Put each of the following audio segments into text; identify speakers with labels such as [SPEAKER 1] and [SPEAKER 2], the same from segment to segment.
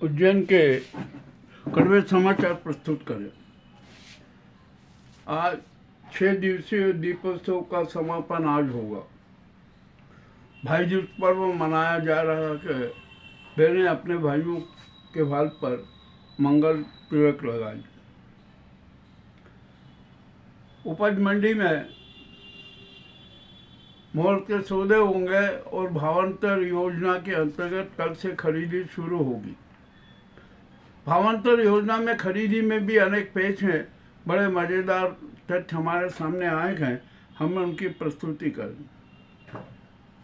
[SPEAKER 1] उज्जैन के कड़वे समाचार प्रस्तुत करें। आज 6 दिवसीय दीपोत्सव का समापन आज होगा। भाई दूज पर्व मनाया जा रहा है कि बहनें अपने भाइयों के भाल पर मंगल तिलक लगाई। उपज मंडी में मोल के सौदे होंगे और भावांतर योजना के अंतर्गत कल से खरीदी शुरू होगी। भावांतर योजना में खरीदी में भी अनेक पेच हैं। बड़े मज़ेदार तथ्य हमारे सामने आए हैं, हम उनकी प्रस्तुति करें।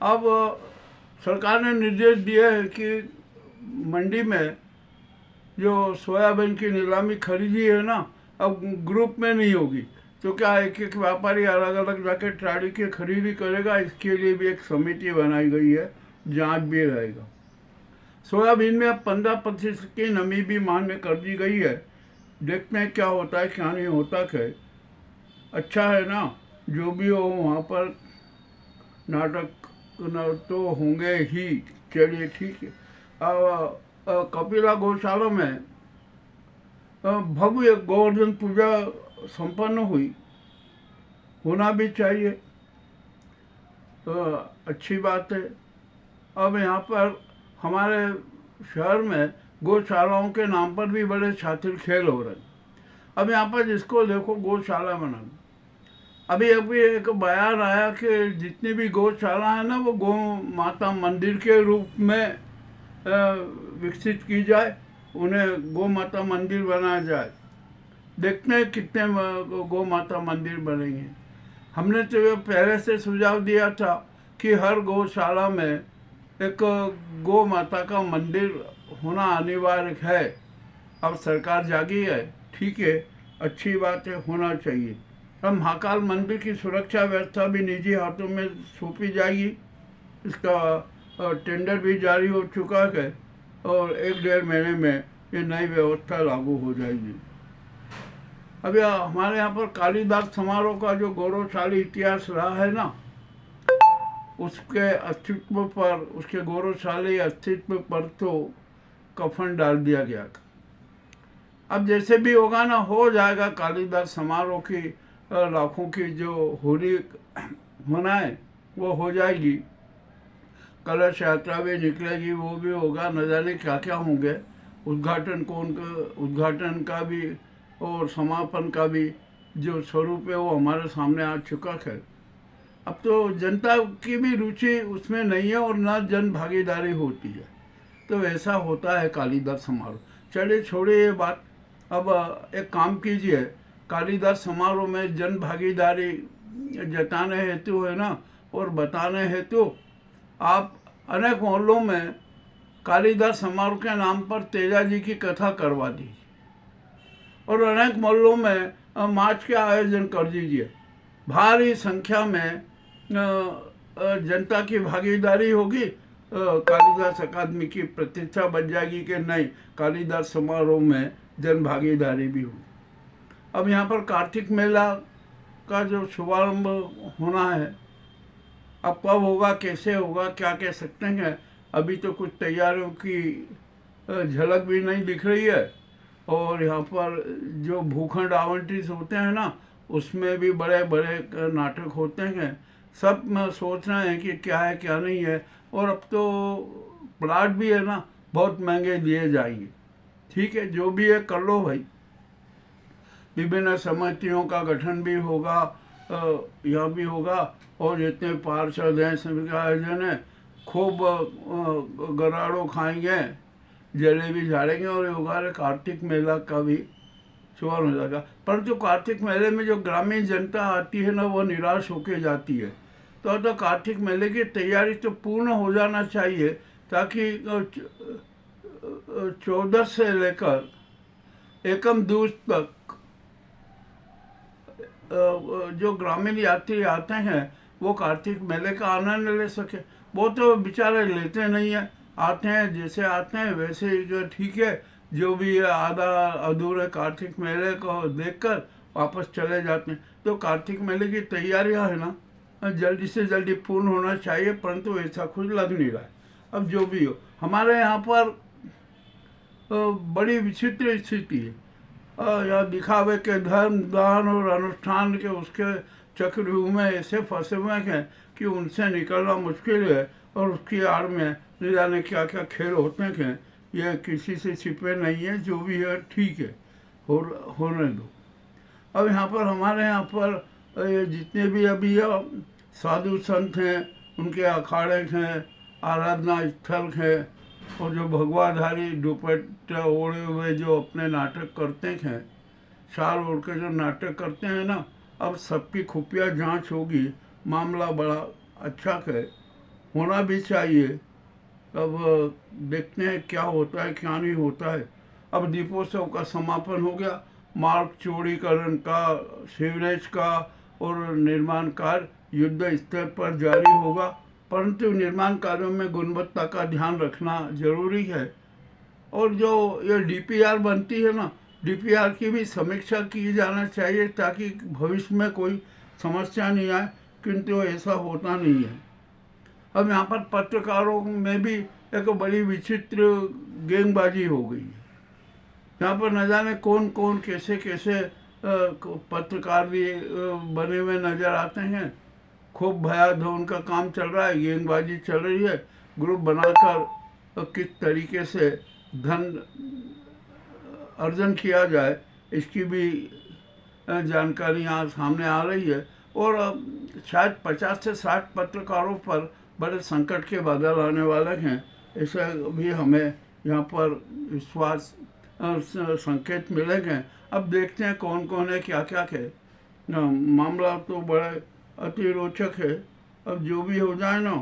[SPEAKER 1] अब सरकार ने निर्देश दिया है कि मंडी में जो सोयाबीन की नीलामी खरीदी है ना, अब ग्रुप में नहीं होगी। तो क्या एक एक व्यापारी अलग अलग जाके ट्राली की खरीदी करेगा, इसके लिए भी एक समिति बनाई गई है, जांच भी रहेगा। सोयाबीन में अब 15% की नमी भी मान्य कर दी गई है। देखते हैं क्या होता है क्या नहीं होता है। अच्छा है ना, जो भी हो वहाँ पर नाटक तो होंगे ही। चलिए ठीक है। कपिला गौशाला में भव्य गोवर्धन पूजा संपन्न हुई, होना भी चाहिए, अच्छी बात है। अब यहाँ पर हमारे शहर में गौशालाओं के नाम पर भी बड़े शातिर खेल हो रहे हैं। अब यहाँ पर जिसको देखो गौशाला बनाना। अभी एक बयान आया कि जितनी भी गौशाला है ना, वो गौ माता मंदिर के रूप में विकसित की जाए, उन्हें गौ माता मंदिर बनाया जाए। देखते हैं कितने गौ माता मंदिर बनेंगे। हमने तो ये पहले से सुझाव दिया था कि हर गौशाला में एक गौ माता का मंदिर होना अनिवार्य है। अब सरकार जागी है, ठीक है, अच्छी बात है, होना चाहिए। अब महाकाल मंदिर की सुरक्षा व्यवस्था भी निजी हाथों में सौंपी जाएगी। इसका टेंडर भी जारी हो चुका है और 1-1.5 महीने में ये नई व्यवस्था लागू हो जाएगी। अब हमारे यहाँ पर कालिदास समारोह का जो गौरवशाली इतिहास रहा है ना, उसके अस्तित्व पर, उसके गौरवशाली अस्तित्व पर तो कफन डाल दिया गया था। अब जैसे भी होगा ना, हो जाएगा। कालिदास समारोह की लाखों की जो होली होना है वो हो जाएगी। कलश यात्रा भी निकलेगी, वो भी होगा। न जाने क्या क्या होंगे। उद्घाटन का भी और समापन का भी जो स्वरूप है वो हमारे सामने आ चुका है। अब तो जनता की भी रुचि उसमें नहीं है और ना जन भागीदारी होती है, तो ऐसा होता है कालिदास समारोह। चलिए छोड़िए ये बात। अब एक काम कीजिए, कालिदास समारोह में जन भागीदारी जताने हेतु है ना, और बताने हेतु आप अनेक मोहल्लों में कालिदास समारोह के नाम पर तेजा जी की कथा करवा दीजिए और अनेक मोहल्लों में मार्च के आयोजन कर दीजिए। भारी संख्या में जनता की भागीदारी होगी। कालिदास अकादमी की प्रतिष्ठा बन जाएगी कि नहीं, कालिदास समारोह में जन भागीदारी भी होगी। अब यहाँ पर कार्तिक मेला का जो शुभारंभ होना है, अब कब होगा, कैसे होगा, क्या कह सकते हैं। अभी तो कुछ तैयारियों की झलक भी नहीं दिख रही है। और यहाँ पर जो भूखंड आवंटित होते हैं ना, उसमें भी बड़े बड़े नाटक होते हैं। सब सोच रहे हैं कि क्या है क्या नहीं है। और अब तो प्लाट भी है ना, बहुत महंगे दिए जाएंगे। ठीक है, जो भी है कर लो भाई। विभिन्न समितियों का गठन भी होगा, यह भी होगा। और जितने पार्षद हैं, सभी का आयोजन है। खूब गराड़ो खाएंगे, जलेबी झाड़ेंगे और होगा कार्तिक मेला का भी शुभारंभ हो जाएगा। परंतु कार्तिक मेले में जो ग्रामीण जनता आती है ना, वो निराश होके जाती है। तो कार्तिक मेले की तैयारी तो पूर्ण हो जाना चाहिए, ताकि 14 से लेकर एकम दूज तक जो ग्रामीण यात्री आते हैं वो कार्तिक मेले का आनंद ले सके। वो तो बेचारे लेते नहीं है, आते हैं जैसे आते हैं वैसे ही, जो ठीक है, जो भी आधा अधूरे कार्तिक मेले को देखकर वापस चले जाते हैं। तो कार्तिक मेले की तैयारियां है ना, जल्दी से जल्दी पूर्ण होना चाहिए, परंतु ऐसा कुछ लग नहीं रहा है। अब जो भी हो, हमारे यहाँ पर बड़ी विचित्र स्थिति है। यहाँ दिखावे के धर्म दान और अनुष्ठान के उसके चक्रव्यूह में ऐसे फंसे हुए हैं कि उनसे निकलना मुश्किल है, और उसकी आड़ में न जाने क्या क्या खेल होते हैं। ये किसी से छिपे नहीं है, जो भी है ठीक है, होने दो। अब यहाँ पर हमारे यहाँ पर ये जितने भी अभी साधु संत हैं, उनके अखाड़े हैं, आराधना स्थल हैं, और जो भगवाधारी दुपट्टा ओढ़े हुए जो अपने नाटक करते हैं, शाल ओढ़ के जो नाटक करते हैं ना, अब सबकी खुफिया जांच होगी। मामला बड़ा अच्छा है, होना भी चाहिए। अब देखते हैं क्या होता है क्या नहीं होता है। अब दीपोत्सव का समापन हो गया, मार्ग चौड़ीकरण का, सीवरेज का और निर्माण कार्य युद्ध स्तर पर जारी होगा, परंतु निर्माण कार्यों में गुणवत्ता का ध्यान रखना जरूरी है। और जो ये डीपीआर बनती है ना, डीपीआर की भी समीक्षा की जाना चाहिए, ताकि भविष्य में कोई समस्या नहीं आए, किंतु ऐसा होता नहीं है। अब यहाँ पर पत्रकारों में भी एक बड़ी विचित्र गेंदबाजी हो गई है। यहाँ पर न जाने कौन कौन कैसे कैसे पत्रकार भी बने हुए नजर आते हैं। खूब भयाधोन का काम चल रहा है, गेंदबाजी चल रही है। ग्रुप बनाकर किस तरीके से धन अर्जन किया जाए, इसकी भी जानकारी यहाँ सामने आ रही है। और शायद 50 से 60 पत्रकारों पर बड़े संकट के बादल आने वाले हैं, ऐसा भी हमें यहाँ पर विश्वास संकेत मिलेंगे। अब देखते हैं कौन कौन है, क्या क्या है। मामला तो बड़े अति रोचक है। अब जो भी हो जाए ना,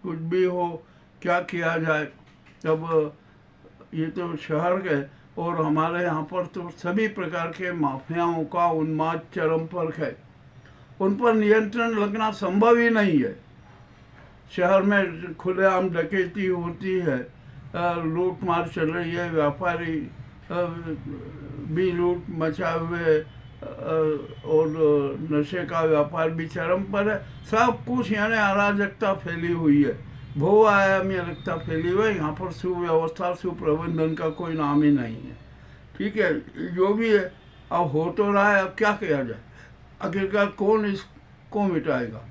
[SPEAKER 1] कुछ भी हो, क्या किया जाए। अब ये तो शहर है, और हमारे यहाँ पर तो सभी प्रकार के माफियाओं का उन्माद चरम पर है। उन पर नियंत्रण लगना संभव ही नहीं है। शहर में खुलेआम डकैती होती है, लूट मार चल रही है, व्यापारी भी लूट मचाए हुए, और नशे का व्यापार भी चरम पर है। सब कुछ यानी अराजकता फैली हुई है, बहुआयामी अराजकता फैली हुई है। यहाँ पर सुव्यवस्था सुप्रबंधन का कोई नाम ही नहीं है। ठीक है, जो भी है अब हो तो रहा है, अब क्या किया जाए। आखिरकार कौन इसको मिटाएगा।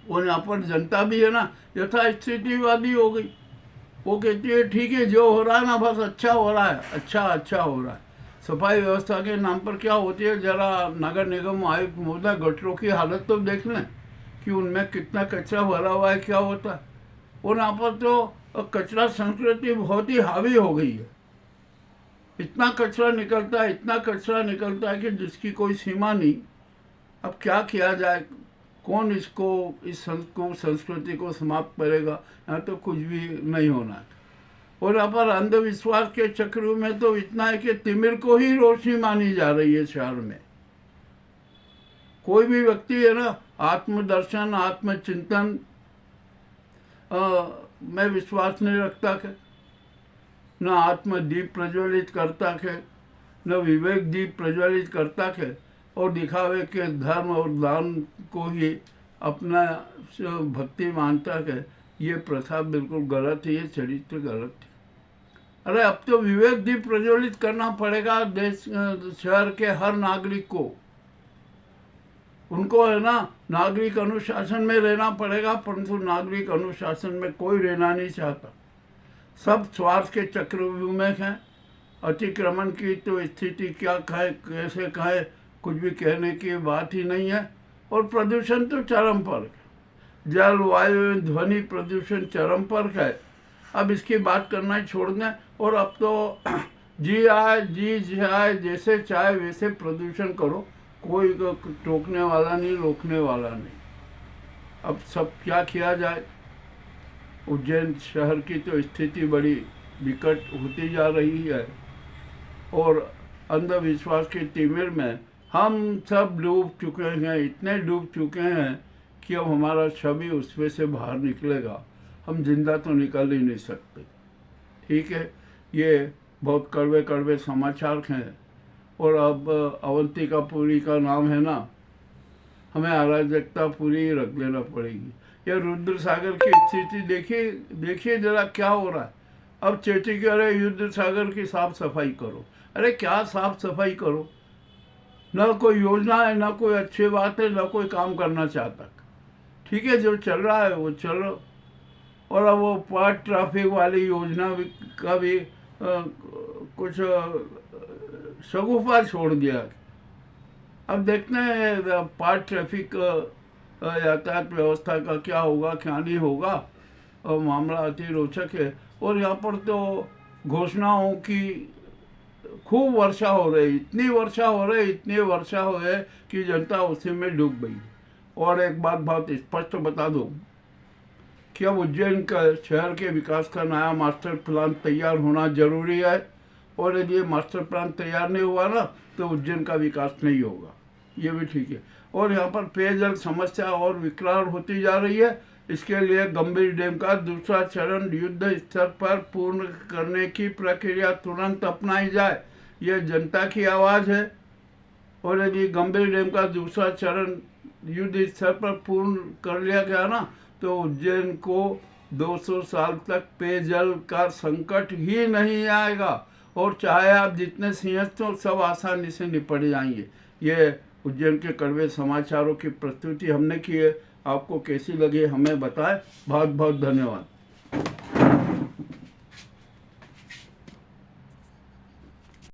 [SPEAKER 1] और यहाँ पर जनता भी है ना, यथास्थितिवादी हो गई। वो कहती है ठीक है, जो हो रहा है ना बस अच्छा हो रहा है, अच्छा हो रहा है। सफाई व्यवस्था के नाम पर क्या होती है, जरा नगर निगम आयुक्त महोदय गटरों की हालत तो देख लें कि उनमें कितना कचरा भरा हुआ है, क्या होता है। और यहाँ पर तो कचरा संस्कृति बहुत ही हावी हो गई है। इतना कचरा निकलता है कि जिसकी कोई सीमा नहीं। अब क्या किया जाए, कौन इसको इस संस्कृति को समाप्त करेगा। यहाँ तो कुछ भी नहीं होना था। और यहाँ पर अंधविश्वास के चक्र में तो इतना है कि तिमिर को ही रोशनी मानी जा रही है शहर में। कोई भी व्यक्ति है ना, आत्मदर्शन आत्मचिंतन में विश्वास नहीं रखता है, न आत्मदीप प्रज्वलित करता है, न विवेक दीप प्रज्वलित करता है, और दिखावे के धर्म और दान को ही अपना भक्ति मानता है। ये प्रथा बिल्कुल गलत है, ये चरित्र गलत है। अरे अब तो विवेक दीप प्रज्वलित करना पड़ेगा देश शहर के हर नागरिक को। उनको है ना नागरिक अनुशासन में रहना पड़ेगा, परंतु नागरिक अनुशासन में कोई रहना नहीं चाहता। सब स्वार्थ के चक्रव्यूह में हैं। अतिक्रमण की तो स्थिति क्या कहे, कैसे कहे, कुछ भी कहने की बात ही नहीं है। और प्रदूषण तो चरम पर है, जल वायु ध्वनि प्रदूषण चरम पर है। अब इसकी बात करना ही छोड़ दें। और अब तो जी जाए जैसे चाहे वैसे प्रदूषण करो, कोई टोकने वाला नहीं, रोकने वाला नहीं। अब सब क्या किया जाए। उज्जैन शहर की तो स्थिति बड़ी विकट होती जा रही है, और अंधविश्वास के तिमिर में हम सब डूब चुके हैं, इतने डूब चुके हैं कि अब हमारा छवि उसमें से बाहर निकलेगा, हम जिंदा तो निकल ही नहीं सकते। ठीक है, ये बहुत कड़वे कड़वे समाचार हैं। और अब अवंतिकापुरी का नाम है ना, हमें अराजकता पूरी रख लेना पड़ेगी। ये रुद्र सागर की स्थिति देखिए जरा क्या हो रहा है। अब चेटी कह रहे युद्ध सागर की साफ सफाई करो। अरे क्या साफ सफाई करो, ना कोई योजना है, ना कोई अच्छी बात है, ना कोई काम करना चाहता। ठीक है, जो चल रहा है वो चलो। और अब वो पार्ट ट्रैफिक वाली योजना भी का भी कुछ शगुफा छोड़ दिया। अब देखते हैं पार्ट ट्रैफिक यातायात व्यवस्था का क्या होगा क्या नहीं होगा। और मामला अति रोचक है। और यहाँ पर तो घोषणाओं की खूब वर्षा हो रही, इतनी वर्षा हो रही, इतनी वर्षा हो रही कि जनता उसी में डूब गई। और एक बात बहुत स्पष्ट बता दूं कि अब उज्जैन का शहर के विकास का नया मास्टर प्लान तैयार होना जरूरी है। और यदि ये मास्टर प्लान तैयार नहीं हुआ ना तो उज्जैन का विकास नहीं होगा, ये भी ठीक है। और यहाँ पर पेयजल समस्या और विकराल होती जा रही है। इसके लिए गंभीर डैम का दूसरा चरण युद्ध स्तर पर पूर्ण करने की प्रक्रिया तुरंत अपनाई जाए, ये जनता की आवाज़ है। और यदि गंभीर डैम का दूसरा चरण युद्ध स्तर पर पूर्ण कर लिया गया ना तो उज्जैन को 200 साल तक पेयजल का संकट ही नहीं आएगा। और चाहे आप जितने सिंहस्थ हो सब आसानी से निपट जाएंगे। ये उज्जैन के कड़वे समाचारों की प्रस्तुति हमने की है। आपको कैसी लगी हमें बताएं। बहुत बहुत धन्यवाद।